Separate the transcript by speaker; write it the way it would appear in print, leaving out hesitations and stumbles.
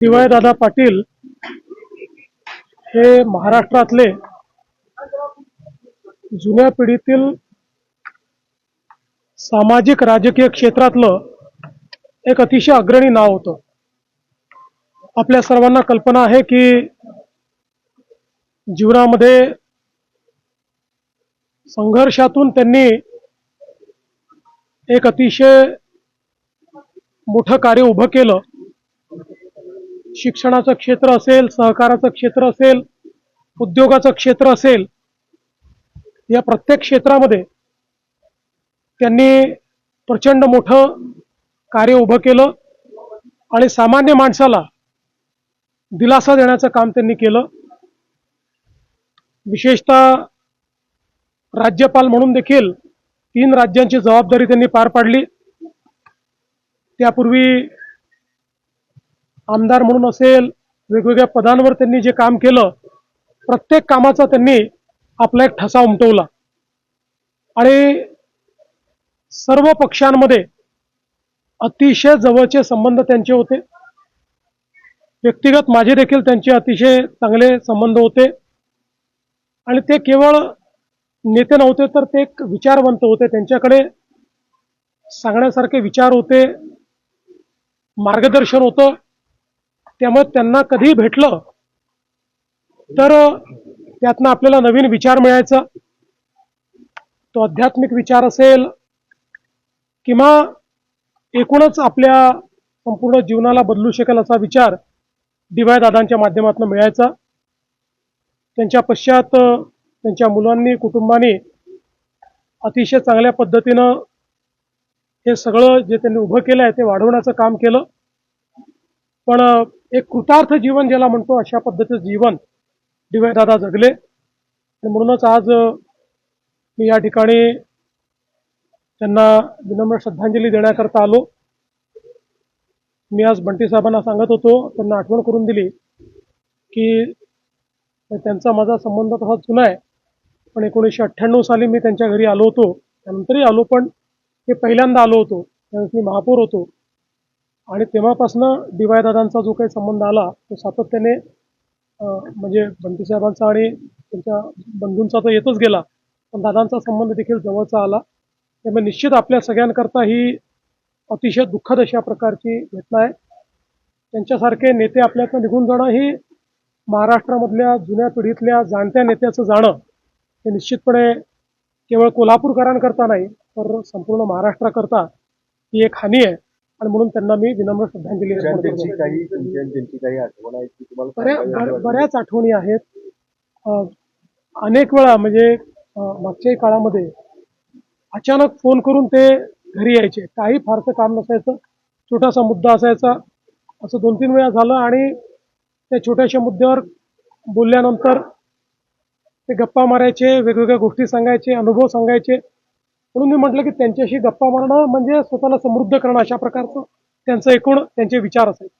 Speaker 1: DY. Dada Patil हे महाराष्ट्रातले जुन्या पिढीतील सामाजिक राजकीय क्षेत्रातलं एक अतिशय अग्रणी नाव होतं. आपल्या सर्वांना कल्पना आहे की जीवनामध्ये संघर्षातून त्यांनी एक अतिशय मोठं कार्य उभं केलं. शिक्षणाचं क्षेत्र असेल, सहकाराचं क्षेत्र असेल, उद्योगाचं क्षेत्र असेल, या प्रत्येक क्षेत्रामध्ये त्यांनी प्रचंड मोठं कार्य उभं केलं आणि सामान्य माणसाला दिलासा देण्याचं काम त्यांनी केलं. विशेषतः राज्यपाल म्हणून देखील 3 राज्यांची जबाबदारी त्यांनी पार पाडली. त्यापूर्वी आमदार म्हणून असेल, वेगवेगळ्या पदांवर त्यांनी जे काम केलं, प्रत्येक कामाचा त्यांनी आपला एक ठसा उमटवला आणि सर्व पक्षांमध्ये अतिशय जवळचे संबंध त्यांचे होते. व्यक्तिगत माझे देखील त्यांचे अतिशय चांगले संबंध होते आणि ते केवळ नेते नव्हते, तर ते एक विचारवंत होते. त्यांच्याकडे सांगण्यासारखे विचार होते, मार्गदर्शन होतं. त्यामुळे त्यांना कधी भेटलं तर त्यातनं आपल्याला नवीन विचार मिळायचा. तो आध्यात्मिक विचार असेल किंवा एकूणच आपल्या संपूर्ण जीवनाला बदलू शकेल असा विचार डी.वाय. दादांच्या माध्यमातून मिळायचा. त्यांच्या पश्चात त्यांच्या मुलांनी, कुटुंबाने अतिशय चांगल्या पद्धतीनं हे सगळं जे त्यांनी उभं केलं आहे ते वाढवण्याचं काम केलं. पण एक कृतार्थ जीवन ज्याला म्हणतो, अशा पद्धतीचं जीवन डी.वाय. दादा जगले आणि म्हणूनच आज मी या ठिकाणी त्यांना विनम्र श्रद्धांजली देण्याकरता आलो. मी आज बंटी साहेबांना सांगत होतो, त्यांना आठवण करून दिली की त्यांचा माझा संबंध तसा जुना आहे, पण 1998 साली मी त्यांच्या घरी आलो होतो. त्यानंतरही आलो, पण ते पहिल्यांदा आलो होतो त्यावेळेस मी महापौर होतो आणि तेव्हापासनं डी.वाय. दादांचा जो काही संबंध आला तो सातत्याने म्हणजे बंटी साहेबांचा आणि त्यांच्या बंधूंचा तर येतच गेला, पण दादांचा संबंध देखील जवळचा आला. त्यामुळे निश्चित आपल्या सगळ्यांकरता ही अतिशय दुःखद अशा प्रकारची घटना आहे. त्यांच्यासारखे नेते आपल्यातनं निघून जाणं ही महाराष्ट्रामधल्या जुन्या पिढीतल्या जाणत्या नेत्याचं जाणं हे निश्चितपणे केवळ कोल्हापूरकरांकरता नाही, तर संपूर्ण महाराष्ट्राकरता ही एक हानी आहे आणि म्हणून त्यांना मी विनम्र श्रद्धांजली अर्पण करतो. बऱ्याच आठवणी आहेत. अनेक वेळा म्हणजे मागच्याही काळामध्ये अचानक फोन करून ते घरी यायचे. काही फारसं काम नसायचं, छोटासा मुद्दा असायचा, असं 2-3 वेळा झालं आणि त्या छोट्याशा मुद्द्यावर बोलल्यानंतर ते गप्पा मारायचे, वेगवेगळ्या गोष्टी सांगायचे, अनुभव सांगायचे. म्हणून मी म्हटलं की त्यांच्याशी गप्पा मारणं म्हणजे स्वतःला समृद्ध करणं, अशा प्रकारचं त्यांचं एकूण त्यांचे विचार असायचे.